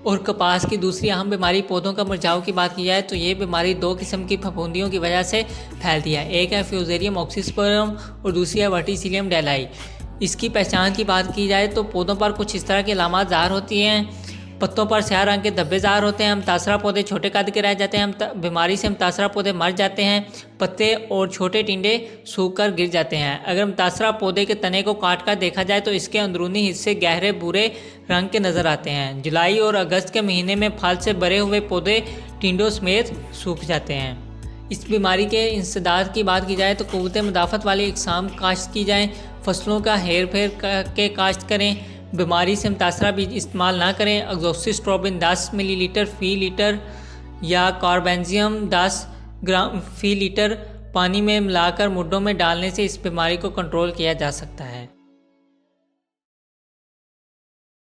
और कपास की दूसरी अहम बीमारी पौधों का मुरझाव की बात की जाए तो ये बीमारी दो किस्म की फफूंदियों की वजह से फैलती है। एक है फ्यूजेरियम ऑक्सीस्पर्म और दूसरी है वर्टिसिलियम डेलाई। इसकी पहचान की बात की जाए तो पौधों पर कुछ इस तरह की अलामत ज़ाहिर होती हैं। पत्तों पर स्याह रंग के धब्बे ज़ाहिर होते हैं। मुतासरा पौधे छोटे कद के रह जाते हैं। बीमारी से मुतासरा पौधे मर जाते हैं। पत्ते और छोटे टिंडे सूख कर गिर जाते हैं। अगर मुतासरा पौधे के तने को काट कर देखा जाए तो इसके अंदरूनी हिस्से गहरे भूरे रंग के नज़र आते हैं। जुलाई और अगस्त के महीने में फल से भरे हुए पौधे टिंडों समेत सूख जाते हैं। इस बीमारी के इंसदाद की बात की जाए तो क़ुव्वत मुदाफ़त वाली इक़साम काश्त की जाएँ। फसलों का हेर फेर के काश्त करें। बीमारी से मुतासरा बीज इस्तेमाल ना करें। अज़ोक्सिस्ट्रोबिन 10 मिलीलीटर फ़ी लीटर या कार्बेंजियम 10 ग्राम फ़ी लीटर पानी में मिलाकर मुड्डों में डालने से इस बीमारी को कंट्रोल किया जा सकता है।